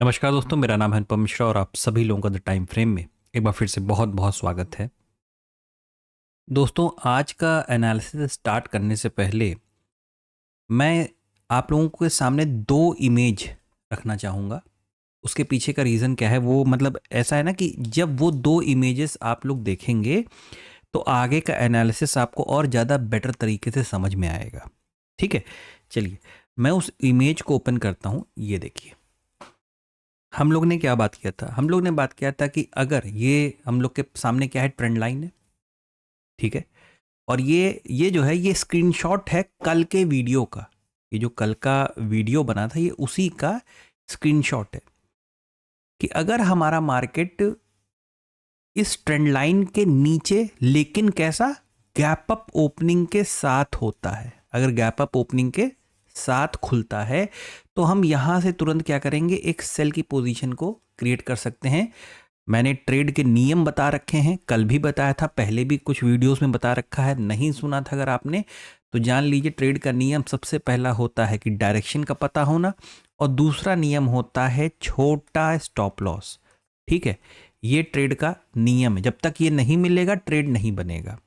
नमस्कार दोस्तों, मेरा नाम है अनुपम मिश्रा और आप सभी लोगों का द टाइम फ्रेम में एक बार फिर से बहुत बहुत स्वागत है। दोस्तों, आज का एनालिसिस स्टार्ट करने से पहले मैं आप लोगों के सामने दो इमेज रखना चाहूँगा। उसके पीछे का रीज़न क्या है, वो मतलब ऐसा है ना कि जब वो दो इमेजेस आप लोग देखेंगे तो आगे का एनालिसिस आपको और ज़्यादा बेटर तरीके से समझ में आएगा। ठीक है, चलिए मैं उस इमेज को ओपन करता हूँ। ये देखिए, हम लोग ने क्या बात किया था? हम लोग ने बात किया था कि अगर ये हम लोग के सामने क्या है, ट्रेंड लाइन है। ठीक है, और ये जो है, ये स्क्रीनशॉट है कल के वीडियो का। ये जो कल का वीडियो बना था, ये उसी का स्क्रीनशॉट है कि अगर हमारा मार्केट इस ट्रेंड लाइन के नीचे, लेकिन कैसा, गैप अप ओपनिंग के साथ होता है, अगर गैप अप ओपनिंग के साथ खुलता है तो हम यहां से तुरंत क्या करेंगे, एक सेल की पोजीशन को क्रिएट कर सकते हैं। मैंने ट्रेड के नियम बता रखे हैं, कल भी बताया था, पहले भी कुछ वीडियोस में बता रखा है, नहीं सुना था अगर आपने तो जान लीजिए। ट्रेड का नियम सबसे पहला होता है कि डायरेक्शन का पता होना, और दूसरा नियम होता है छोटा स्टॉप लॉस। ठीक है, ये ट्रेड का नियम है, जब तक ये नहीं मिलेगा ट्रेड नहीं बनेगा।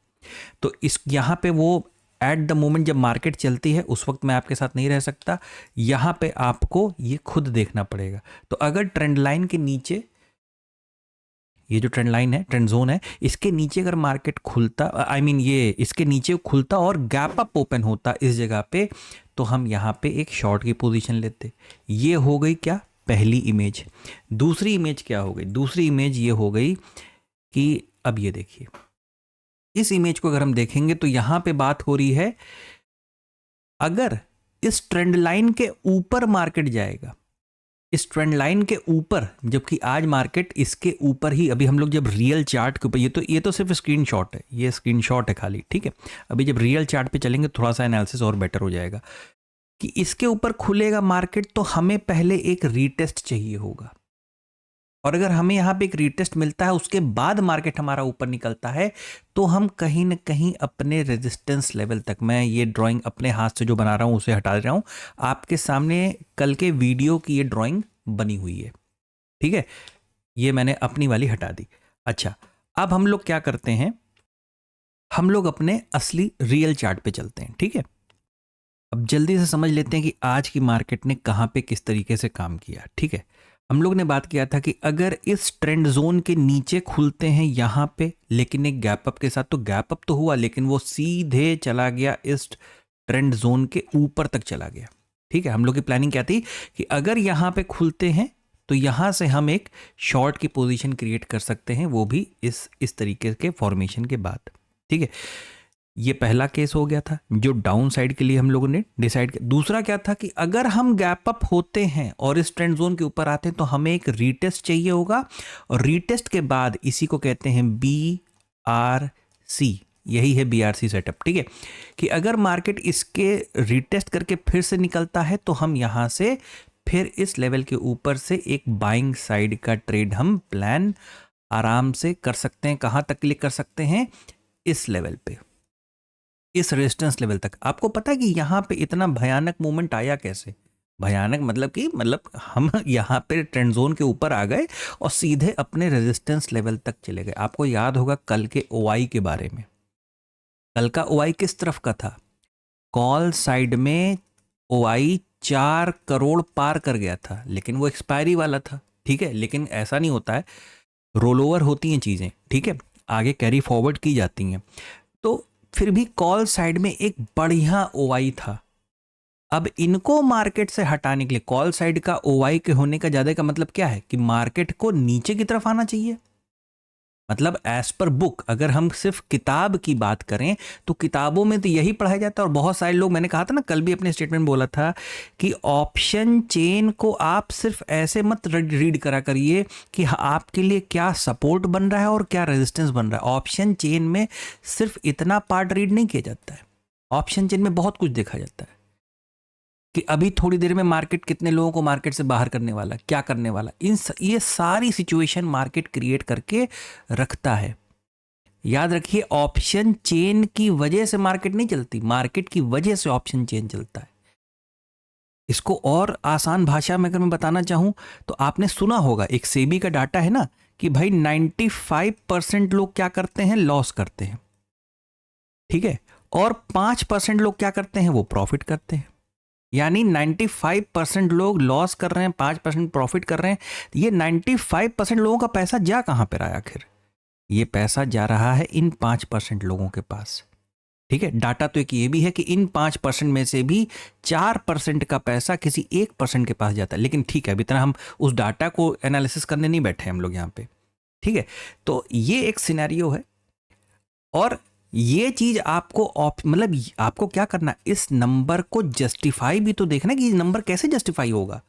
तो इस यहाँ पे वो एट द मोमेंट जब मार्केट चलती है उस वक्त मैं आपके साथ नहीं रह सकता, यहाँ पे आपको ये खुद देखना पड़ेगा। तो अगर ट्रेंड लाइन के नीचे, ये जो ट्रेंड लाइन है, ट्रेंड जोन है, इसके नीचे अगर मार्केट खुलता, ये इसके नीचे खुलता और गैप अप ओपन होता इस जगह पे, तो हम यहाँ पे एक शॉर्ट की पोजीशन लेते। ये हो गई क्या, पहली इमेज। दूसरी इमेज क्या हो गई? दूसरी इमेज ये हो गई कि अब ये देखिए, इस इमेज को अगर हम देखेंगे तो यहाँ पे बात हो रही है, अगर इस ट्रेंड लाइन के ऊपर मार्केट जाएगा, इस ट्रेंड लाइन के ऊपर, जबकि आज मार्केट इसके ऊपर ही, अभी हम लोग जब रियल चार्ट के ऊपर, ये तो सिर्फ स्क्रीनशॉट है, ये स्क्रीनशॉट है खाली। ठीक है, अभी जब रियल चार्ट पे चलेंगे थोड़ा सा एनालिसिस और बेटर हो जाएगा कि इसके ऊपर खुलेगा मार्केट तो हमें पहले एक रीटेस्ट चाहिए होगा, और अगर हमें यहाँ पे एक रीटेस्ट मिलता है उसके बाद मार्केट हमारा ऊपर निकलता है, तो हम कहीं ना कहीं अपने रेजिस्टेंस लेवल तक, मैं ये ड्राइंग अपने हाथ से जो बना रहा हूँ उसे हटा रहा हूँ, आपके सामने कल के वीडियो की ये ड्राइंग बनी हुई है। ठीक है, ये मैंने अपनी वाली हटा दी। अच्छा, अब हम लोग क्या करते हैं, हम लोग अपने असली रियल चार्ट पे चलते हैं। ठीक है, अब जल्दी से समझ लेते हैं कि आज की मार्केट ने कहाँ पे किस तरीके से काम किया। ठीक है, हम लोग ने बात किया था कि अगर इस ट्रेंड जोन के नीचे खुलते हैं यहाँ पे, लेकिन एक गैप अप के साथ, तो गैप अप तो हुआ लेकिन वो सीधे चला गया इस ट्रेंड जोन के ऊपर तक चला गया। ठीक है, हम लोग की प्लानिंग क्या थी कि अगर यहाँ पे खुलते हैं तो यहाँ से हम एक शॉर्ट की पोजीशन क्रिएट कर सकते हैं, वो भी इस तरीके के फॉर्मेशन के बाद। ठीक है, ये पहला केस हो गया था जो डाउन साइड के लिए हम लोगों ने डिसाइड किया। दूसरा क्या था कि अगर हम गैप अप होते हैं और इस ट्रेंड जोन के ऊपर आते हैं तो हमें एक रीटेस्ट चाहिए होगा, और रीटेस्ट के बाद इसी को कहते हैं BRC, यही है BRC सेटअप। ठीक है, कि अगर मार्केट इसके रीटेस्ट करके फिर से निकलता है तो हम यहां से फिर इस लेवल के ऊपर से एक बाइंग साइड का ट्रेड हम प्लान आराम से कर सकते हैं। कहां तक क्लिक कर सकते हैं? इस लेवल पे, इस रेजिस्टेंस लेवल तक। आपको पता है कि यहाँ पे इतना भयानक मूवमेंट आया कैसे? भयानक मतलब कि हम यहाँ पे ट्रेंड जोन के ऊपर आ गए और सीधे अपने रेजिस्टेंस लेवल तक चले गए। आपको याद होगा कल के OI के बारे में। कल का OI किस तरफ का था? कॉल साइड में OI 4 करोड़ पार कर गया था, लेकिन वो एक्सपायरी वाला था। ठीक है, लेकिन ऐसा नहीं होता है, रोल ओवर होती हैं चीज़ें। ठीक है, आगे कैरी फॉरवर्ड की जाती हैं। तो फिर भी कॉल साइड में एक बढ़िया OI था। अब इनको मार्केट से हटाने के लिए, कॉल साइड का OI के होने का ज्यादा का मतलब क्या है कि मार्केट को नीचे की तरफ आना चाहिए। मतलब एज पर बुक, अगर हम सिर्फ किताब की बात करें तो किताबों में तो यही पढ़ाया जाता है। और बहुत सारे लोग, मैंने कहा था ना कल भी अपने स्टेटमेंट बोला था कि ऑप्शन चेन को आप सिर्फ ऐसे मत रीड करा करिए कि आपके लिए क्या सपोर्ट बन रहा है और क्या रेजिस्टेंस बन रहा है। ऑप्शन चेन में सिर्फ इतना पार्ट रीड नहीं किया जाता है, ऑप्शन चेन में बहुत कुछ देखा जाता है कि अभी थोड़ी देर में मार्केट कितने लोगों को मार्केट से बाहर करने वाला, क्या करने वाला, ये सारी सिचुएशन मार्केट क्रिएट करके रखता है। याद रखिए, ऑप्शन चेन की वजह से मार्केट नहीं चलती, मार्केट की वजह से ऑप्शन चेन चलता है। इसको और आसान भाषा में अगर मैं बताना चाहूँ तो आपने सुना होगा, एक सेबी का डाटा है ना कि भाई 95% लोग क्या करते हैं, लॉस करते हैं, ठीक है, और 5% लोग क्या करते हैं, वो प्रॉफिट करते हैं। यानी 95% लोग लॉस कर रहे हैं, 5% प्रॉफिट कर रहे हैं। ये 95% लोगों का पैसा जा कहाँ पर आया आखिर? ये पैसा जा रहा है इन 5% लोगों के पास, ठीक है। डाटा तो एक ये भी है कि इन 5% में से भी 4% का पैसा किसी 1% के पास जाता है। लेकिन ठीक है, अभी इतना हम उस डाटा को एनालिसिस करने नहीं बैठे हम लोग यहाँ पे, ठीक है। तो ये एक सिनेरियो है, और ये चीज आपको मतलब आपको क्या करना, इस नंबर को जस्टिफाई भी तो देखना कि ये नंबर कैसे जस्टिफाई होगा।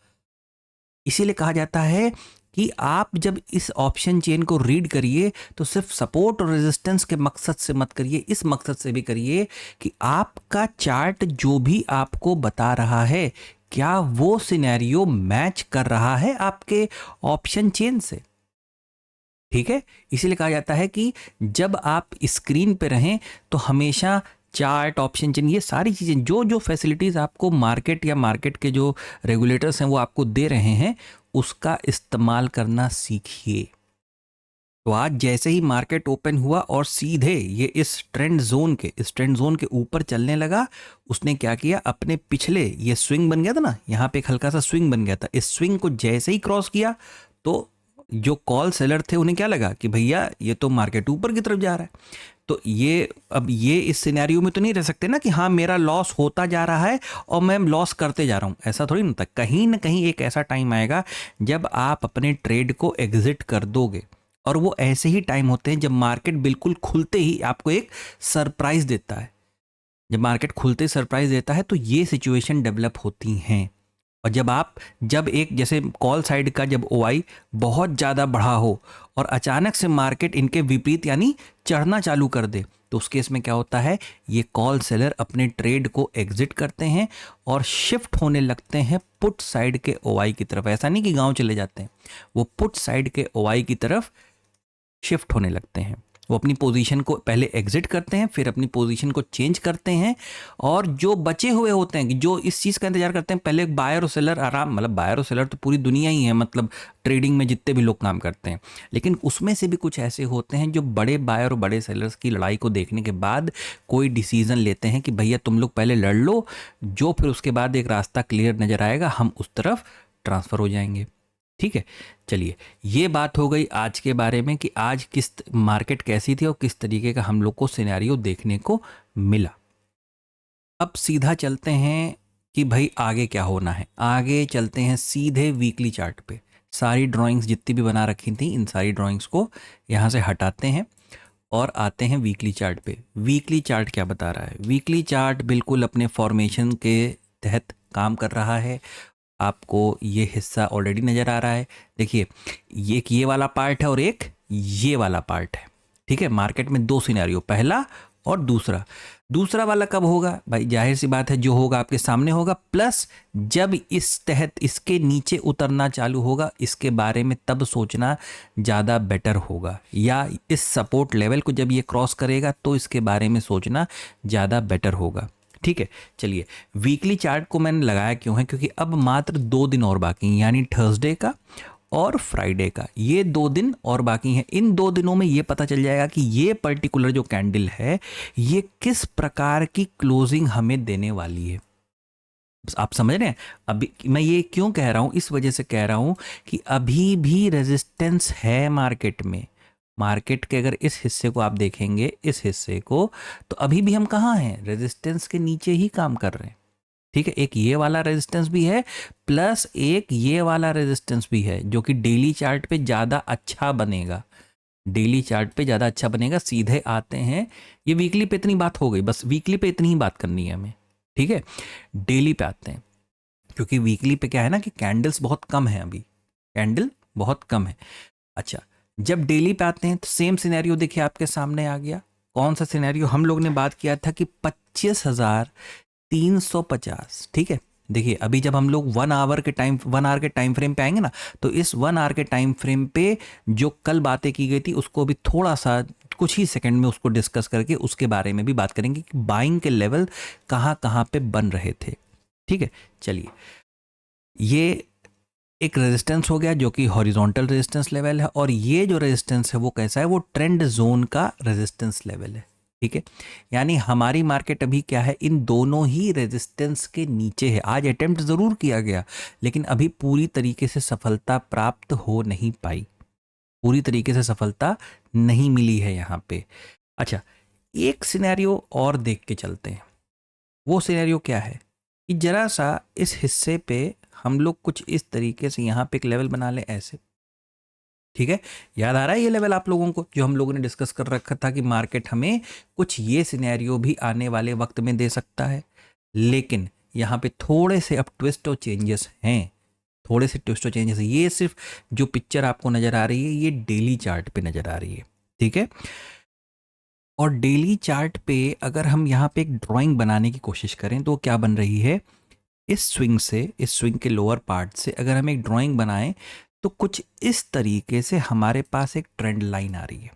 इसीलिए कहा जाता है कि आप जब इस ऑप्शन चेन को रीड करिए तो सिर्फ सपोर्ट और रेजिस्टेंस के मकसद से मत करिए, इस मकसद से भी करिए कि आपका चार्ट जो भी आपको बता रहा है क्या वो सिनेरियो मैच कर रहा है आपके ऑप्शन चेन से, ठीक है। इसीलिए कहा जाता है कि जब आप स्क्रीन पे रहें तो हमेशा चार्ट, ऑप्शन चेन, ये सारी चीज़ें, जो जो फैसिलिटीज़ आपको मार्केट या मार्केट के जो रेगुलेटर्स हैं वो आपको दे रहे हैं, उसका इस्तेमाल करना सीखिए। तो आज जैसे ही मार्केट ओपन हुआ और सीधे ये इस ट्रेंड जोन के ऊपर चलने लगा, उसने क्या किया, अपने पिछले, ये स्विंग बन गया था ना, यहाँ पे एक हल्का सा स्विंग बन गया था, इस स्विंग को जैसे ही क्रॉस किया तो जो कॉल सेलर थे उन्हें क्या लगा कि भैया ये तो मार्केट ऊपर की तरफ जा रहा है। तो ये अब ये इस सिनेरियो में तो नहीं रह सकते ना कि हाँ मेरा लॉस होता जा रहा है और मैं लॉस करते जा रहा हूँ, ऐसा थोड़ी ना था। कहीं ना कहीं एक ऐसा टाइम आएगा जब आप अपने ट्रेड को एग्जिट कर दोगे, और वो ऐसे ही टाइम होते हैं जब मार्केट बिल्कुल खुलते ही आपको एक सरप्राइज देता है। जब मार्केट खुलते सरप्राइज देता है तो ये सिचुएशन डेवलप होती हैं। और जब एक जैसे कॉल साइड का जब ओआई बहुत ज़्यादा बढ़ा हो और अचानक से मार्केट इनके विपरीत यानी चढ़ना चालू कर दे, तो उस केस में क्या होता है, ये कॉल सेलर अपने ट्रेड को एग्जिट करते हैं और शिफ्ट होने लगते हैं पुट साइड के ओआई की तरफ। ऐसा नहीं कि गांव चले जाते हैं, वो पुट साइड के ओआई की तरफ शिफ्ट होने लगते हैं। वो अपनी पोजीशन को पहले एग्जिट करते हैं, फिर अपनी पोजीशन को चेंज करते हैं, और जो बचे हुए होते हैं कि जो इस चीज़ का इंतजार करते हैं, पहले बायर और सेलर आराम, मतलब बायर और सेलर तो पूरी दुनिया ही है, मतलब ट्रेडिंग में जितने भी लोग काम करते हैं, लेकिन उसमें से भी कुछ ऐसे होते हैं जो बड़े बायर और बड़े सेलर्स की लड़ाई को देखने के बाद कोई डिसीजन लेते हैं कि भैया तुम लोग पहले लड़ लो, जो फिर उसके बाद एक रास्ता क्लियर नज़र आएगा हम उस तरफ ट्रांसफ़र हो जाएंगे, ठीक है। चलिए, ये बात हो गई आज के बारे में कि आज किस मार्केट कैसी थी और किस तरीके का हम लोग को सिनेरियो देखने को मिला। अब सीधा चलते हैं कि भाई आगे क्या होना है। आगे चलते हैं सीधे वीकली चार्ट पे। सारी ड्राइंग्स जितनी भी बना रखी थी, इन सारी ड्राइंग्स को यहाँ से हटाते हैं और आते हैं वीकली चार्ट पे। वीकली चार्ट क्या बता रहा है? वीकली चार्ट बिल्कुल अपने फॉर्मेशन के तहत काम कर रहा है। आपको ये हिस्सा ऑलरेडी नज़र आ रहा है, देखिए, एक ये वाला पार्ट है और एक ये वाला पार्ट है, ठीक है। मार्केट में दो सिनेरियो, पहला और दूसरा। दूसरा वाला कब होगा भाई? जाहिर सी बात है, जो होगा आपके सामने होगा, प्लस जब इस तहत इसके नीचे उतरना चालू होगा, इसके बारे में तब सोचना ज़्यादा बेटर होगा, या इस सपोर्ट लेवल को जब ये क्रॉस करेगा तो इसके बारे में सोचना ज़्यादा बेटर होगा, ठीक है। चलिए, वीकली चार्ट को मैंने लगाया क्यों है? क्योंकि अब मात्र 2 दिन और बाकी हैं, यानी थर्सडे का और फ्राइडे का, ये 2 दिन और बाकी हैं। इन 2 दिनों में ये पता चल जाएगा कि ये पर्टिकुलर जो कैंडल है ये किस प्रकार की क्लोजिंग हमें देने वाली है। आप समझ रहे हैं? अभी मैं ये क्यों कह रहा हूं? इस वजह से कह रहा हूं कि अभी भी रेजिस्टेंस है मार्केट में। मार्केट के अगर इस हिस्से को आप देखेंगे, इस हिस्से को, तो अभी भी हम कहाँ हैं? रेजिस्टेंस के नीचे ही काम कर रहे हैं, ठीक है। एक ये वाला रेजिस्टेंस भी है, प्लस एक ये वाला रेजिस्टेंस भी है, जो कि डेली चार्ट पे ज़्यादा अच्छा बनेगा। डेली चार्ट पे ज़्यादा अच्छा बनेगा। सीधे आते हैं, ये वीकली पे इतनी बात हो गई, बस वीकली पे इतनी ही बात करनी है हमें, ठीक है। डेली पे आते हैं, क्योंकि वीकली पे क्या है ना कि कैंडल्स बहुत कम है, अभी कैंडल बहुत कम है। अच्छा, जब डेली पे आते हैं तो सेम सिनेरियो देखिए आपके सामने आ गया। कौन सा सिनेरियो? हम लोग ने बात किया था कि 25,350, ठीक है। देखिए, अभी जब हम लोग 1 आवर के टाइम फ्रेम पे आएंगे ना, तो इस 1 आवर के टाइम फ्रेम पे जो कल बातें की गई थी उसको भी थोड़ा सा कुछ ही सेकंड में उसको डिस्कस करके उसके बारे में भी बात करेंगे कि बाइंग के लेवल कहाँ कहाँ पे बन रहे थे, ठीक है। चलिए, ये एक रेजिस्टेंस हो गया जो कि हॉरिजॉन्टल रेजिस्टेंस लेवल है, और ये जो रेजिस्टेंस है वो कैसा है, वो ट्रेंड जोन का रेजिस्टेंस लेवल है। ठीक है, यानी हमारी मार्केट अभी क्या है, इन दोनों ही रेजिस्टेंस के नीचे है। आज अटेम्प्ट ज़रूर किया गया, लेकिन अभी पूरी तरीके से सफलता प्राप्त हो नहीं पाई, पूरी तरीके से सफलता नहीं मिली है यहाँ पे। अच्छा, एक सिनेरियो और देख के चलते हैं। वो सिनेरियो क्या है कि जरा सा इस हिस्से पे हम लोग कुछ इस तरीके से यहाँ पे एक लेवल बना लें ऐसे। ठीक है, याद आ रहा है ये लेवल आप लोगों को, जो हम लोगों ने डिस्कस कर रखा था कि मार्केट हमें कुछ ये सिनेरियो भी आने वाले वक्त में दे सकता है। लेकिन यहाँ पे थोड़े से अब ट्विस्ट और चेंजेस हैं, थोड़े से ट्विस्ट और चेंजेस। ये सिर्फ जो पिक्चर आपको नजर आ रही है ये डेली चार्ट पे नजर आ रही है। ठीक है, और डेली चार्ट पे अगर हम यहाँ पे एक ड्राइंग बनाने की कोशिश करें तो क्या बन रही है, इस स्विंग से, इस स्विंग के लोअर पार्ट से अगर हम एक ड्राइंग बनाएं तो कुछ इस तरीके से हमारे पास एक ट्रेंड लाइन आ रही है।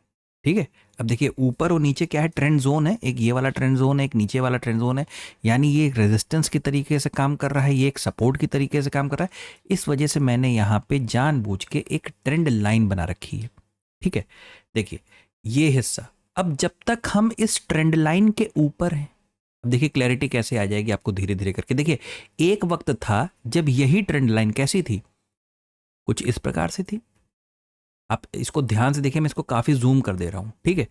ठीक है, अब देखिए ऊपर और नीचे क्या है, ट्रेंड जोन है, एक ये वाला ट्रेंड जोन है, एक नीचे वाला ट्रेंड जोन है। यानी ये एक रेजिस्टेंस की तरीके से काम कर रहा है, ये एक सपोर्ट की तरीके से काम कर रहा है। इस वजह से मैंने यहाँ पे जानबूझ के एक ट्रेंड लाइन बना रखी है। ठीक है, देखिए ये हिस्सा, अब जब तक हम इस ट्रेंड लाइन के ऊपर हैं, अब देखिए क्लैरिटी कैसे आ जाएगी आपको धीरे धीरे करके। देखिए एक वक्त था जब यही ट्रेंड लाइन कैसी थी, कुछ इस प्रकार से थी। आप इसको ध्यान से देखिए, मैं इसको काफी जूम कर दे रहा हूं। ठीक है,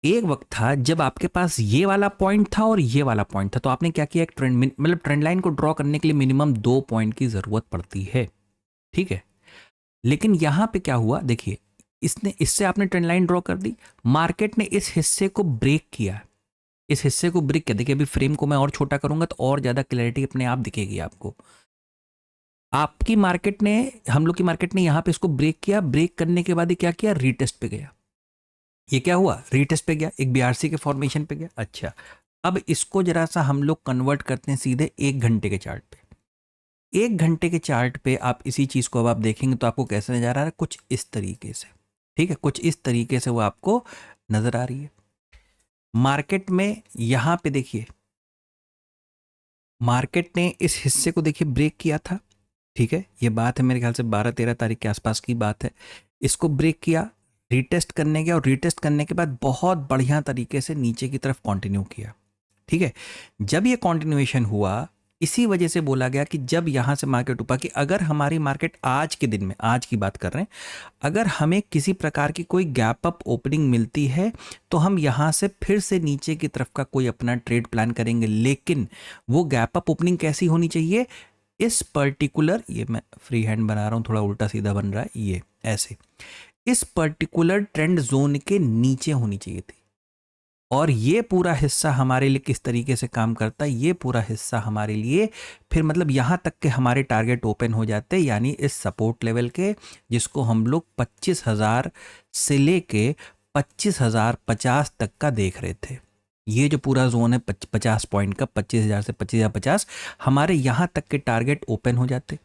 एक वक्त था जब आपके पास ये वाला पॉइंट था और ये वाला पॉइंट था, तो आपने क्या किया, एक ट्रेंड, मतलब ट्रेंड लाइन को ड्रॉ करने के लिए मिनिमम 2 पॉइंट की जरूरत पड़ती है। ठीक है, लेकिन यहां पे क्या हुआ, देखिए इसने, इससे आपने ट्रेंड लाइन ड्रॉ कर दी, मार्केट ने इस हिस्से को ब्रेक किया, इस हिस्से को ब्रेक किया। देखिए अभी फ्रेम को मैं और छोटा करूंगा तो और ज्यादा क्लैरिटी अपने आप दिखेगी आपको। आपकी मार्केट ने, हम लोग की मार्केट ने यहां पे इसको ब्रेक किया, ब्रेक करने के बाद ये क्या किया, रीटेस्ट पे गया। ये क्या हुआ, रीटेस्ट पे गया, एक बीआरसी के फॉर्मेशन पे गया। अच्छा, अब इसको जरा सा हम लोग कन्वर्ट करते हैं सीधे 1 घंटे के चार्ट पे। 1 घंटे के चार्ट पे आप इसी चीज को अब आप देखेंगे तो आपको कैसे नजर आ रहा है, कुछ इस तरीके से। ठीक है, कुछ इस तरीके से वो आपको नजर आ रही है। मार्केट में यहां पे देखिए, मार्केट ने इस हिस्से को देखिए ब्रेक किया था। ठीक है, ये बात है मेरे ख्याल से 12-13 तारीख के आसपास की बात है। इसको ब्रेक किया, रीटेस्ट करने गया, और रीटेस्ट करने के बाद बहुत बढ़िया तरीके से नीचे की तरफ कंटिन्यू किया। ठीक है, जब ये कंटिन्यूएशन हुआ, इसी वजह से बोला गया कि जब यहां से मार्केट ऊपर, कि अगर हमारी मार्केट आज के दिन में, आज की बात कर रहे हैं, अगर हमें किसी प्रकार की कोई गैप अप ओपनिंग मिलती है तो हम यहां से फिर से नीचे की तरफ का कोई अपना ट्रेड प्लान करेंगे। लेकिन वो गैप अप ओपनिंग कैसी होनी चाहिए, इस पर्टिकुलर, ये मैं फ्री हैंड बना रहा हूं, थोड़ा उल्टा सीधा बन रहा है, ये ऐसे इस पर्टिकुलर ट्रेंड जोन के नीचे होनी चाहिए थी। और ये पूरा हिस्सा हमारे लिए किस तरीके से काम करता है, ये पूरा हिस्सा हमारे लिए फिर मतलब यहाँ तक के हमारे टारगेट ओपन हो जाते हैं, यानी इस सपोर्ट लेवल के, जिसको हम लोग 25,000 से लेके 25,050 तक का देख रहे थे। ये जो पूरा जोन है 50 पॉइंट का, 25,000 से 25,050, हमारे यहाँ तक के टारगेट ओपन हो जाते।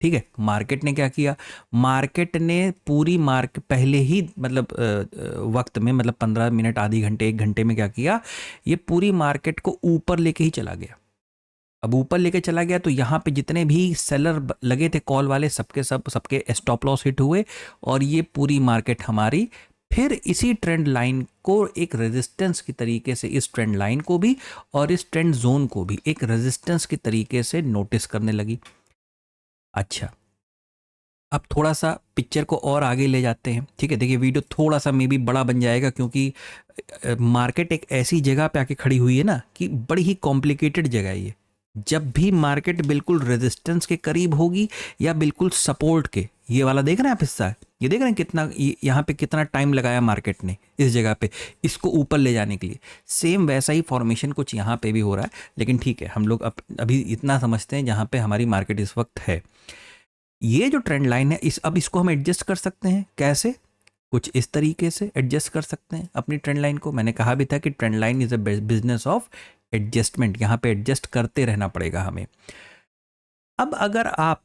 ठीक है, मार्केट ने क्या किया, मार्केट ने पूरी मार्केट पहले ही मतलब वक्त में, मतलब 15 मिनट, आधी घंटे, 1 घंटे में क्या किया, ये पूरी मार्केट को ऊपर लेके ही चला गया। अब ऊपर लेके चला गया तो यहाँ पे जितने भी सेलर लगे थे कॉल वाले, सबके सबके स्टॉप लॉस हिट हुए, और ये पूरी मार्केट हमारी फिर इसी ट्रेंड लाइन को एक रेजिस्टेंस की तरीके से, इस ट्रेंड लाइन को भी और इस ट्रेंड जोन को भी एक रेजिस्टेंस की तरीके से नोटिस करने लगी। अच्छा, अब थोड़ा सा पिक्चर को और आगे ले जाते हैं। ठीक है, देखिए वीडियो थोड़ा सा मे बी बड़ा बन जाएगा, क्योंकि मार्केट एक ऐसी जगह पे आके खड़ी हुई है ना कि बड़ी ही कॉम्प्लिकेटेड जगह है ये। जब भी मार्केट बिल्कुल रेजिस्टेंस के करीब होगी या बिल्कुल सपोर्ट के, ये वाला देख रहे हैं आप हिस्सा, ये देख रहे हैं कितना, यहाँ पे कितना टाइम लगाया मार्केट ने इस जगह पे इसको ऊपर ले जाने के लिए। सेम वैसा ही फॉर्मेशन कुछ यहाँ पे भी हो रहा है, लेकिन ठीक है, हम लोग अभी इतना समझते हैं जहाँ पे हमारी मार्केट इस वक्त है। ये जो ट्रेंड लाइन है, अब इसको हम एडजस्ट कर सकते हैं, कैसे, कुछ इस तरीके से एडजस्ट कर सकते हैं अपनी ट्रेंड लाइन को। मैंने कहा भी था कि trend line is a business of adjustment, यहां पे एडजस्ट करते रहना पड़ेगा हमें। अब अगर आप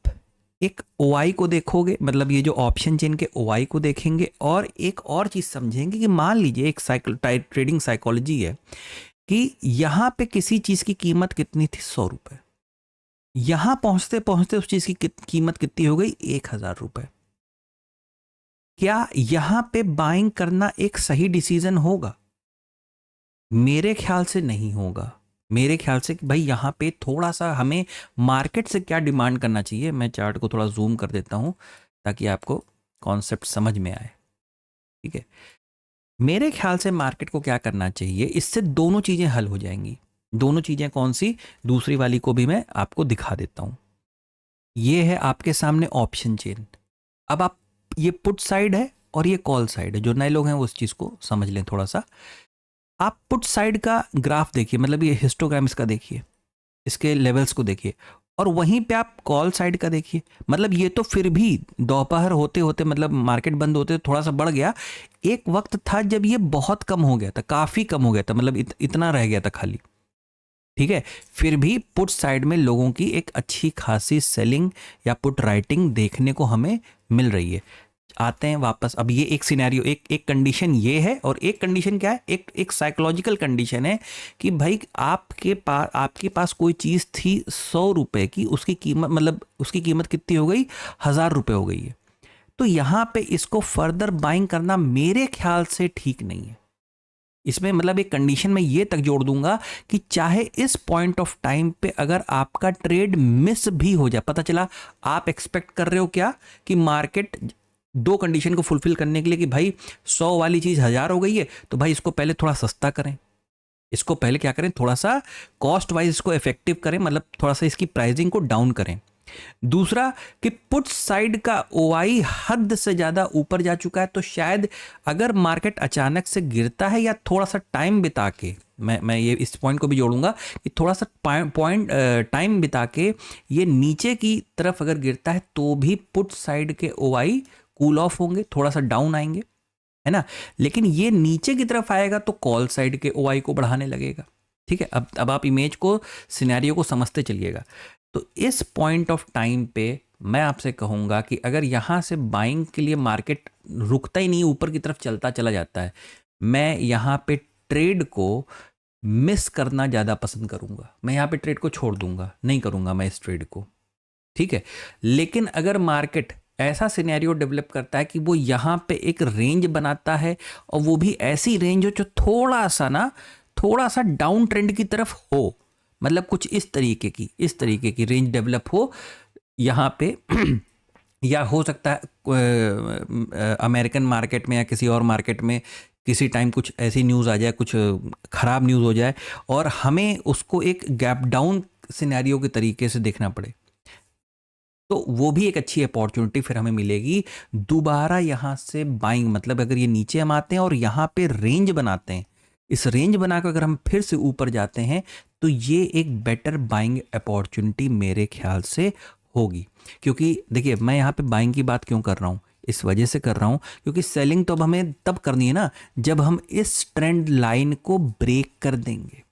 एक ओआई को देखोगे, मतलब ये जो ऑप्शन चेन के ओआई को देखेंगे, और एक और चीज समझेंगे कि मान लीजिए एक ट्रेडिंग साइकोलॉजी है कि यहां पे किसी चीज की कीमत कितनी थी, 100 रुपए। यहां पहुंचते पहुंचते उस चीज की कीमत कितनी हो गई, 1,000 रुपए। क्या यहां पे बाइंग करना एक सही डिसीजन होगा? मेरे ख्याल से नहीं होगा। मेरे ख्याल से कि भाई यहाँ पे थोड़ा सा हमें मार्केट से क्या डिमांड करना चाहिए। मैं चार्ट को थोड़ा जूम कर देता हूँ ताकि आपको कॉन्सेप्ट समझ में आए। ठीक है, मेरे ख्याल से मार्केट को क्या करना चाहिए, इससे दोनों चीज़ें हल हो जाएंगी। दोनों चीज़ें कौन सी, दूसरी वाली को भी मैं आपको दिखा देता हूँ। ये है आपके सामने ऑप्शन चेन। अब आप, ये पुट साइड है और ये कॉल साइड है। जो नए लोग हैं वो उस चीज़ को समझ लें थोड़ा सा। आप पुट साइड का ग्राफ देखिए, मतलब ये हिस्टोग्राम इसका देखिए, इसके लेवल्स को देखिए, और वहीं पे आप कॉल साइड का देखिए। मतलब ये तो फिर भी दोपहर होते होते, मतलब मार्केट बंद होते थोड़ा सा बढ़ गया। एक वक्त था जब ये बहुत कम हो गया था, काफ़ी कम हो गया था, मतलब इतना रह गया था खाली। ठीक है, फिर भी पुट साइड में लोगों की एक अच्छी खासी सेलिंग या पुट राइटिंग देखने को हमें मिल रही है। आते हैं वापस। अब ये एक सिनेरियो, एक एक कंडीशन ये है, और एक कंडीशन क्या है, एक एक साइकोलॉजिकल कंडीशन है कि भाई आपके पास कोई चीज़ थी 100 रुपए की, उसकी कीमत, मतलब उसकी कीमत कितनी हो गई, 1,000 रुपए हो गई है। तो यहाँ पे इसको फर्दर बाइंग करना मेरे ख्याल से ठीक नहीं है। इसमें मतलब एक कंडीशन में ये तक जोड़ दूंगा कि चाहे इस पॉइंट ऑफ टाइम पे अगर आपका ट्रेड मिस भी हो जाए, पता चला आप एक्सपेक्ट कर रहे हो क्या कि मार्केट दो कंडीशन को फुलफिल करने के लिए कि भाई 100 वाली चीज 1,000 हो गई है, तो भाई इसको पहले थोड़ा सस्ता करें, इसको पहले क्या करें, थोड़ा सा कॉस्ट वाइज इसको इफेक्टिव करें, मतलब थोड़ा सा इसकी प्राइसिंग को डाउन करें। दूसरा कि पुट साइड का ओआई हद से ज्यादा ऊपर जा चुका है, तो शायद अगर मार्केट अचानक से गिरता है या थोड़ा सा टाइम बिता के, मैं ये इस पॉइंट को भी जोड़ूंगा कि थोड़ा सा पॉइंट टाइम बिता के ये नीचे की तरफ अगर गिरता है, तो भी पुट साइड के ओआई कूल ऑफ होंगे, थोड़ा सा डाउन आएंगे, है ना। लेकिन ये नीचे की तरफ आएगा तो कॉल साइड के ओआई को बढ़ाने लगेगा। ठीक है, अब आप इमेज को, सिनेरियो को समझते चलिएगा। तो इस पॉइंट ऑफ टाइम पे मैं आपसे कहूंगा कि अगर यहां से बाइंग के लिए मार्केट रुकता ही नहीं, ऊपर की तरफ चलता चला जाता है, मैं यहां पे ट्रेड को मिस करना ज़्यादा पसंद करूंगा। मैं यहां पे ट्रेड को छोड़ दूंगा, नहीं करूंगा मैं इस ट्रेड को। ठीक है, लेकिन अगर मार्केट ऐसा सिनेरियो डेवलप करता है कि वो यहाँ पे एक रेंज बनाता है, और वो भी ऐसी रेंज हो जो थोड़ा सा डाउन ट्रेंड की तरफ हो, मतलब कुछ इस तरीके की रेंज डेवलप हो यहाँ पे या हो सकता है अमेरिकन मार्केट में या किसी और मार्केट में किसी टाइम कुछ ऐसी न्यूज़ आ जाए, कुछ ख़राब न्यूज़ हो जाए, और हमें उसको एक गैप डाउन सिनेरियो के तरीके से देखना पड़े, तो वो भी एक अच्छी अपॉर्चुनिटी फिर हमें मिलेगी दोबारा यहाँ से बाइंग। मतलब अगर ये नीचे हम आते हैं और यहाँ पे रेंज बनाते हैं, इस रेंज बनाकर अगर हम फिर से ऊपर जाते हैं, तो ये एक बेटर बाइंग अपॉर्चुनिटी मेरे ख्याल से होगी। क्योंकि देखिए, मैं यहाँ पे बाइंग की बात क्यों कर रहा हूँ, इस वजह से कर रहा हूँ क्योंकि सेलिंग तो अब हमें तब करनी है ना जब हम इस ट्रेंड लाइन को ब्रेक कर देंगे।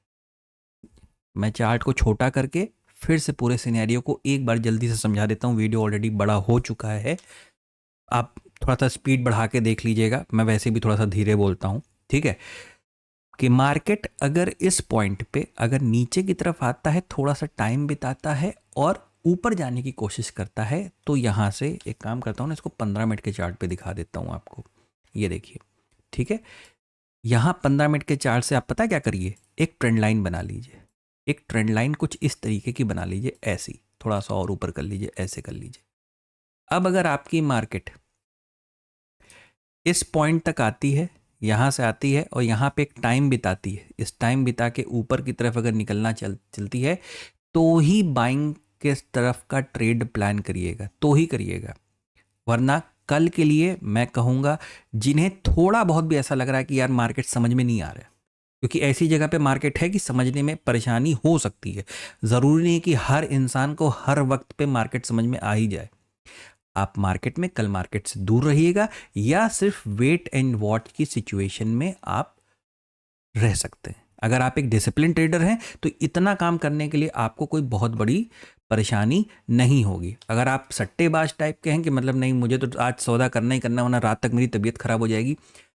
मैं चार्ट को छोटा करके फिर से पूरे सिनेरियो को एक बार जल्दी से समझा देता हूँ। वीडियो ऑलरेडी बड़ा हो चुका है, आप थोड़ा सा स्पीड बढ़ा के देख लीजिएगा, मैं वैसे भी थोड़ा सा धीरे बोलता हूँ। ठीक है, कि मार्केट अगर इस पॉइंट पे अगर नीचे की तरफ आता है, थोड़ा सा टाइम बिताता है और ऊपर जाने की कोशिश करता है, तो यहाँ से एक काम करता हूँ ना, इसको 15 मिनट के चार्ट पे दिखा देता हूँ आपको। ये देखिए, ठीक है, यहाँ 15 मिनट के चार्ट से आप पता क्या करिए, एक ट्रेंड लाइन बना लीजिए। एक ट्रेंड लाइन कुछ इस तरीके की बना लीजिए, ऐसी थोड़ा सा और ऊपर कर लीजिए, ऐसे कर लीजिए। अब अगर आपकी मार्केट इस पॉइंट तक आती है, यहाँ से आती है और यहाँ पे एक टाइम बिताती है, इस टाइम बिता के ऊपर की तरफ अगर निकलना चलती है, तो ही बाइंग के तरफ का ट्रेड प्लान करिएगा, तो ही करिएगा। वरना कल के लिए मैं कहूँगा, जिन्हें थोड़ा बहुत भी ऐसा लग रहा है कि यार मार्केट समझ में नहीं आ रहा है, क्योंकि ऐसी जगह पे मार्केट है कि समझने में परेशानी हो सकती है। ज़रूरी नहीं कि हर इंसान को हर वक्त पे मार्केट समझ में आ ही जाए। आप मार्केट में कल मार्केट से दूर रहिएगा, या सिर्फ वेट एंड वॉच की सिचुएशन में आप रह सकते हैं। अगर आप एक डिसिप्लिन ट्रेडर हैं तो इतना काम करने के लिए आपको कोई बहुत बड़ी परेशानी नहीं होगी। अगर आप सट्टेबाज टाइप के हैं कि मतलब नहीं, मुझे तो आज सौदा करना ही करना, वरना रात तक मेरी तबीयत खराब हो जाएगी,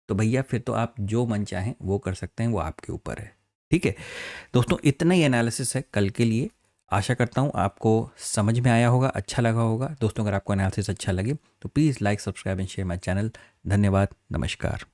तो भैया फिर तो आप जो मन चाहें वो कर सकते हैं, वो आपके ऊपर है। ठीक है दोस्तों, इतना ही एनालिसिस है कल के लिए। आशा करता हूँ आपको समझ में आया होगा, अच्छा लगा होगा। दोस्तों, अगर आपको एनालिसिस अच्छा लगे तो please like, subscribe and share my channel. धन्यवाद, नमस्कार।